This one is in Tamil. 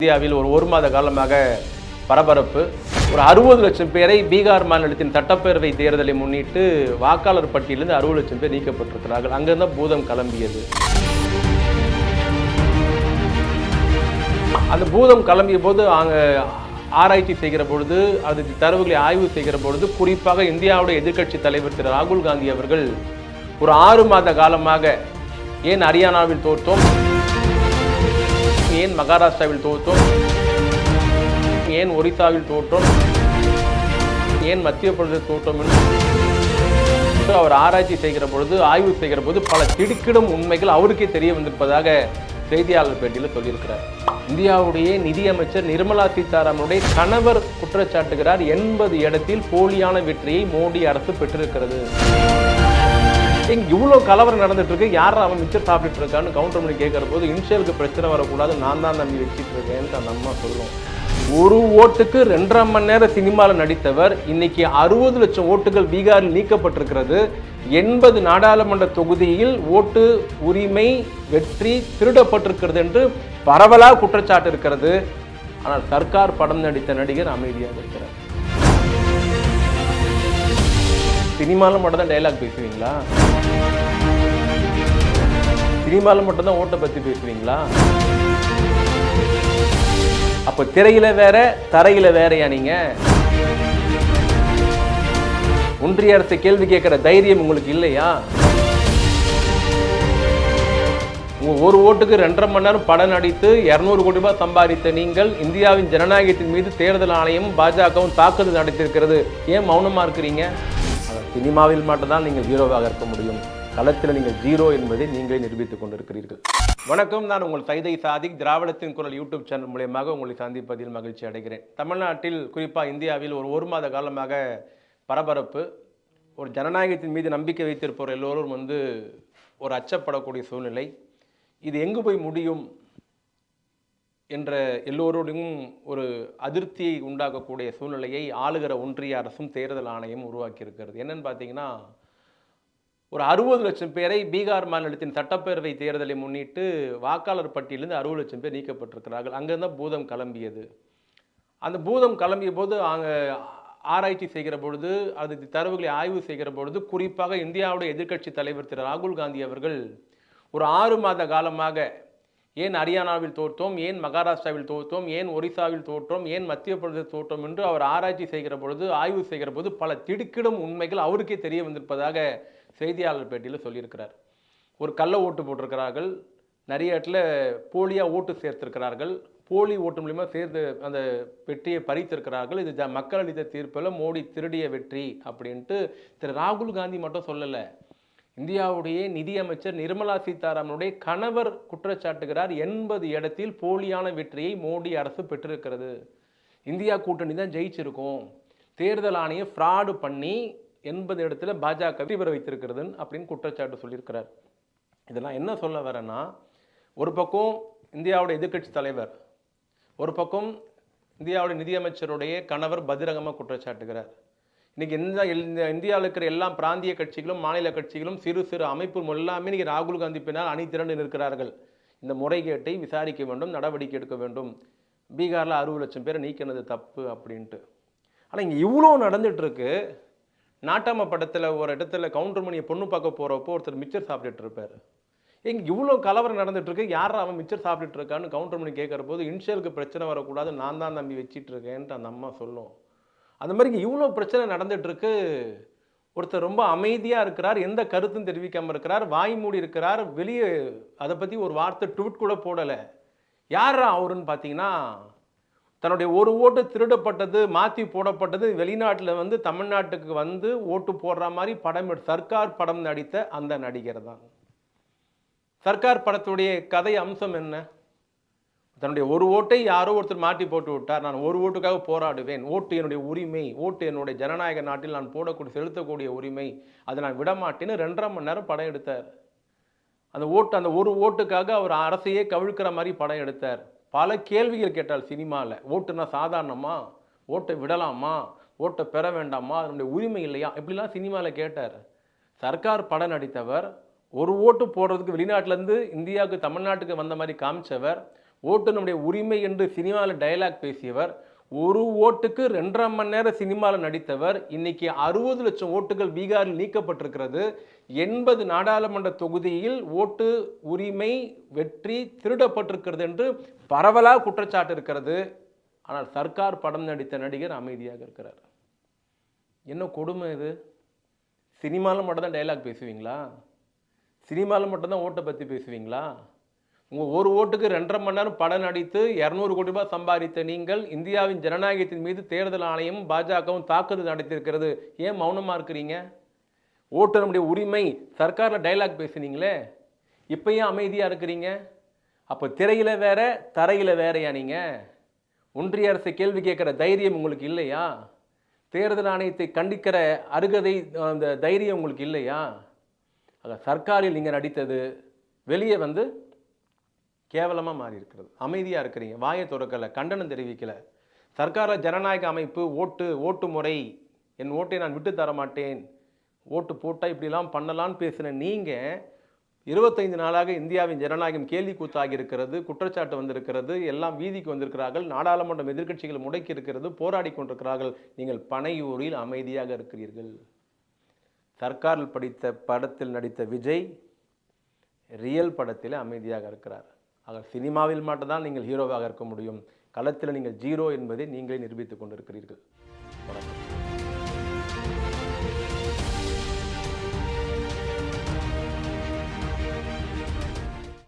இந்தியாவில் ஒரு மாத காலமாக பரபரப்பு. ஒரு 60 லட்சம் பேரை பீகார் மாநிலத்தின் சட்டப்பேரவை தேர்தலை முன்னிட்டு வாக்காளர் பட்டியலிருந்து 60 லட்சம் பேர் நீக்கப்பட்டிருக்கிறார்கள். அங்கிருந்த பூதம் கிளம்பியது. அந்த பூதம் கிளம்பிய போது ஆராய்ச்சி செய்கிற பொழுது, அது தரவுகளை ஆய்வு செய்கிற பொழுது, குறிப்பாக இந்தியாவுடைய எதிர்க்கட்சி தலைவர் திரு ராகுல் காந்தி அவர்கள் ஒரு 6 மாத காலமாக ஏன் ஹரியானாவில் தோற்றோம், ஏன் மகாராஷ்டிராவில் தோற்றோம், ஏன் ஒரிசாவில் தோற்றோம், ஏன் மத்திய பிரதேச தோற்றோம் என்று அவர் ஆராய்ச்சி செய்கிற பொழுது, ஆய்வு செய்கிற போது பல திடுக்கிடும் உண்மைகள் அவருக்கே தெரிய வந்திருப்பதாக செய்தியாளர் பேட்டியில் சொல்லியிருக்கிறார். இந்தியாவுடைய நிதியமைச்சர் நிர்மலா சீதாராமனுடைய கணவர் குற்றச்சாட்டுகிறார், 80 இடத்தில் போலியான வெற்றியை மோடி அரசு பெற்றிருக்கிறது. இவ்வளோ கலவரம் நடந்துட்டு இருக்கு, யாரும் அவன் மிச்சர் சாப்பிட்டு இருக்கான்னு கவுண்டர் பண்ணி கேட்கிற போது, இன்ஷியலுக்கு பிரச்சனை வரக்கூடாது, நான் தான் நம்பி வச்சுட்டு இருக்கேன்னு அந்த அம்மா சொல்லுவோம். ஒரு ஓட்டுக்கு 2.5 மணி நேரம் சினிமாவில் நடித்தவர் இன்னைக்கு 60 லட்சம் ஓட்டுகள் பீகாரில் நீக்கப்பட்டிருக்கிறது. 80 நாடாளுமன்ற தொகுதியில் ஓட்டு உரிமை வெற்றி திருடப்பட்டிருக்கிறது என்று பரவலாக குற்றச்சாட்டு இருக்கிறது. ஆனால் சர்க்கார் படம் நடித்த நடிகர் அமைதியாக இருக்கிறார். சினிமாவில் மட்டும் தான் டைலாக் பேசுவீங்களா? சினிமாவில் மட்டும் தான் ஓட்டை பற்றி பேசுவீங்களா? அப்போ திரையில வேற தரையில வேறையா நீங்க? ஒன்றிய அரசு கேள்வி கேட்கிற தைரியம் உங்களுக்கு இல்லையா? ஒரு ஓட்டுக்கு 2.5 மணி நேரம் படம் நடித்து 200 கோடி ரூபாய் சம்பாதித்த நீங்கள், இந்தியாவின் ஜனநாயகத்தின் மீது தேர்தல் ஆணையம் பாஜகவும் தாக்குதல் நடத்தியிருக்கிறது, ஏன் மௌனமா இருக்கிறீங்க? சினிமாவில் மட்டும்தான் நீங்கள் ஹீரோவாக இருக்க முடியும், களத்தில் நீங்கள் ஜீரோ என்பதை நீங்களே நிரூபித்துக் கொண்டிருக்கிறீர்கள். வணக்கம், நான் உங்கள் சைதை சாதிக். திராவிடத்தின் குரல் யூடியூப் சேனல் மூலமாக உங்களை சந்திப்பதில் மகிழ்ச்சி அடைகிறேன். தமிழ்நாட்டில், குறிப்பாக இந்தியாவில் ஒரு மாத காலமாக பரபரப்பு. ஒரு ஜனநாயகத்தின் மீது நம்பிக்கை வைத்திருப்பவர் எல்லோரும் ஒரு அச்சப்படக்கூடிய சூழ்நிலை. இது எங்கு போய் முடியும் என்ற எல்லோரோடையும் ஒரு அதிருப்தியை உண்டாக்கக்கூடிய சூழ்நிலையை ஆளுகிற ஒன்றிய அரசும் தேர்தல் ஆணையம் உருவாக்கி இருக்கிறது. என்னன்னு பார்த்தீங்கன்னா, ஒரு 60 லட்சம் பேரை பீகார் மாநிலத்தின் சட்டப்பேரவை தேர்தலை முன்னிட்டு வாக்காளர் பட்டியலிருந்து 60 லட்சம் பேர் நீக்கப்பட்டிருக்கிறார்கள். அங்கிருந்த பூதம் கிளம்பியது. அந்த பூதம் கிளம்பிய போது ஆராய்ச்சி செய்கிற பொழுது, அது தரவுகளை ஆய்வு செய்கிற பொழுது, குறிப்பாக இந்தியாவுடைய எதிர்க்கட்சி தலைவர் திரு ராகுல் காந்தி அவர்கள் ஒரு 6 மாத காலமாக ஏன் ஹரியானாவில் தோற்றோம், ஏன் மகாராஷ்டிராவில் தோற்றோம், ஏன் ஒரிசாவில் தோற்றோம், ஏன் மத்திய பிரதேச தோற்றோம் என்று அவர் ஆராய்ச்சி செய்கிற பொழுது, ஆய்வு செய்கிற போது பல திடுக்கிடும் உண்மைகள் அவருக்கே தெரிய வந்திருப்பதாக செய்தியாளர் பேட்டியில் சொல்லியிருக்கிறார். ஒரு கள்ள ஓட்டு போட்டிருக்கிறார்கள், நிறைய இடத்துல போலியாக ஓட்டு சேர்த்திருக்கிறார்கள், போலி ஓட்டு மூலிமா சேர்த்து அந்த வெற்றியை பறித்திருக்கிறார்கள். இது மக்கள் அளித்த தீர்ப்பில் மோடி திருடிய வெற்றி அப்படின்ட்டு திரு ராகுல் காந்தி மட்டும் சொல்லலை, இந்தியாவுடைய நிதியமைச்சர் நிர்மலா சீதாராமனுடைய கணவர் குற்றச்சாட்டுகிறார், 80 இடத்தில் போலியான வெற்றியை மோடி அரசு பெற்றிருக்கிறது, இந்தியா கூட்டணி தான் ஜெயிச்சிருக்கும், தேர்தல் ஆணையம் ஃப்ராடு பண்ணி 80 இடத்துல பாஜக வெற்றி பெற வைத்திருக்கிறது அப்படின்னு குற்றச்சாட்டு சொல்லியிருக்கிறார். இதெல்லாம் என்ன சொல்ல வரேன்னா, ஒரு பக்கம் இந்தியாவுடைய எதிர்க்கட்சி தலைவர், ஒரு பக்கம் இந்தியாவுடைய நிதியமைச்சருடைய கணவர் பகிரங்கமாக குற்றச்சாட்டுகிறார். இன்னைக்கு இந்தியாவில் இருக்கிற எல்லா பிராந்திய கட்சிகளும் மாநில கட்சிகளும் சிறு சிறு அமைப்பு எல்லாமே இன்னைக்கு ராகுல் காந்தி பின்னால் அணி திரண்டு நிற்கிறார்கள். இந்த முறைகேட்டை விசாரிக்க வேண்டும், நடவடிக்கை எடுக்க வேண்டும், பீகாரில் 60 லட்சம் பேரை நீக்கினது தப்பு அப்படின்ட்டு. ஆனால் இங்கே இவ்வளோ நடந்துட்டு இருக்கு. நாட்டாம படத்தில் ஒரு இடத்துல கவுண்டர் மணியை பொண்ணு பார்க்க போகிறப்போ ஒருத்தர் மிச்சர் சாப்பிட்டுட்டு இருப்பார். இங்கே இவ்வளோ கலவரம் நடந்துட்டு இருக்கு, யாரும் அவன் மிச்சர் சாப்பிட்டுட்டு இருக்கான்னு கவுண்டர் மணி கேட்குற போது, இன்ஷியலுக்கு பிரச்சனை வரக்கூடாது, நான் தான் நம்பி வச்சிட்டு இருக்கேன்ட்டு அந்த அம்மா சொல்லும். அந்த மாதிரி இவ்வளோ பிரச்சனை நடந்துட்டு இருக்கு. ஒருத்தர் ரொம்ப அமைதியாக இருக்கிறார், எந்த கருத்தும் தெரிவிக்காமல் இருக்கிறார், வாய் மூடி இருக்கிறார், வெளியே அதை பற்றி ஒரு வார்த்தை ட்வீட் கூட போடலை. யாரா அவருன்னு பார்த்தீங்கன்னா, தன்னுடைய ஒரு ஓட்டு திருடப்பட்டது, மாற்றி போடப்பட்டது, வெளிநாட்டில் தமிழ்நாட்டுக்கு ஓட்டு போடுற மாதிரி சர்க்கார் படம் நடித்த அந்த நடிகர் தான். சர்க்கார் படத்துடைய கதை அம்சம் என்ன? தன்னுடைய ஒரு ஓட்டை யாரோ ஒருத்தர் மாற்றி போட்டு விட்டார், நான் ஒரு ஓட்டுக்காக போராடுவேன், ஓட்டு என்னுடைய உரிமை, ஓட்டு என்னுடைய ஜனநாயக நாட்டில் நான் செலுத்தக்கூடிய உரிமை, அதை நான் விடமாட்டேன்னு 2.5 மணி நேரம் படம் எடுத்தார். அந்த ஒரு ஓட்டுக்காக அவர் அரசையே கவிழ்க்கிற மாதிரி படம் எடுத்தார். பல கேள்விகள் கேட்டால் சினிமாவில், ஓட்டுனா சாதாரணமா, ஓட்டை விடலாமா, ஓட்டை பெற வேண்டாமா, அதனுடைய உரிமை இல்லையா, இப்படிலாம் சினிமாவில் கேட்டார். சர்க்கார் படம் நடித்தவர், ஒரு ஓட்டு போடுறதுக்கு வெளிநாட்டிலேருந்து இந்தியாவுக்கு தமிழ்நாட்டுக்கு வந்த மாதிரி காமிச்சவர், ஓட்டு நம்முடைய உரிமை என்று சினிமாவில் டயலாக் பேசியவர், ஒரு ஓட்டுக்கு 2.5 மணி நேரம் சினிமாவில் நடித்தவர், இன்னைக்கு 60 லட்சம் ஓட்டுகள் பீகாரில் நீக்கப்பட்டிருக்கிறது. 80 நாடாளுமன்ற தொகுதியில் ஓட்டு உரிமை வெற்றி திருடப்பட்டிருக்கிறது என்று பரவலாக குற்றச்சாட்டு இருக்கிறது. ஆனால் சர்க்கார் படம் நடித்த நடிகர் அமைதியாக இருக்கிறார். என்ன கொடுமை இது? சினிமாவில் மட்டும்தான் டயலாக் பேசுவீங்களா? சினிமாவில் மட்டும்தான் ஓட்டை பற்றி பேசுவீங்களா? உங்கள் ஒரு ஓட்டுக்கு 2.5 மணி நேரம் படம் நடித்து 200 கோடி ரூபாய் சம்பாதித்த நீங்கள், இந்தியாவின் ஜனநாயகத்தின் மீது தேர்தல் ஆணையம் பாஜகவும் தாக்குதல் நடத்தியிருக்கிறது. ஏன் மௌனமாக இருக்கிறீங்க? ஓட்டு நம்முடைய உரிமை, சர்க்காரில் டைலாக் பேசுனீங்களே, இப்போ ஏன் அமைதியாக இருக்கிறீங்க? அப்போ திரையில் வேற, தரையில் வேறையா? நீங்கள் ஒன்றிய அரசை கேள்வி கேட்குற தைரியம் உங்களுக்கு இல்லையா? தேர்தல் ஆணையத்தை கண்டிக்கிற அருகதை, அந்த தைரியம் உங்களுக்கு இல்லையா? சர்க்காரில் நீங்கள் நடித்தது வெளியே வந்து கேவலமாக மாறி இருக்கிறது. அமைதியாக இருக்கிறீங்க, வாயை திறக்கலை, கண்டனம் தெரிவிக்கலை. சர்க்காரில் ஜனநாயக அமைப்பு, ஓட்டு முறை, என் ஓட்டை நான் விட்டு தர மாட்டேன், ஓட்டு போட்டால் இப்படிலாம் பண்ணலான்னு பேசின நீங்கள் 25 நாளாக இந்தியாவின் ஜனநாயகம் கேள்வி கூத்தாகி இருக்கிறது, குற்றச்சாட்டு வந்திருக்கிறது, எல்லாம் வீதிக்கு வந்திருக்கிறார்கள், நாடாளுமன்றம் எதிர்க்கட்சிகள் முடக்கி இருக்கிறது, போராடி கொண்டிருக்கிறார்கள். நீங்கள் பனையூரில் அமைதியாக இருக்கிறீர்கள். சர்க்காரில் படித்த படத்தில் நடித்த விஜய் ரியல் படத்தில் அமைதியாக இருக்கிறார். ஆக சினிமாவில் மட்டும்தான் நீங்கள் ஹீரோவாக இருக்க முடியும், களத்தில் நீங்கள் ஜீரோ என்பதை நீங்களே நிரூபித்துக் கொண்டிருக்கிறீர்கள்.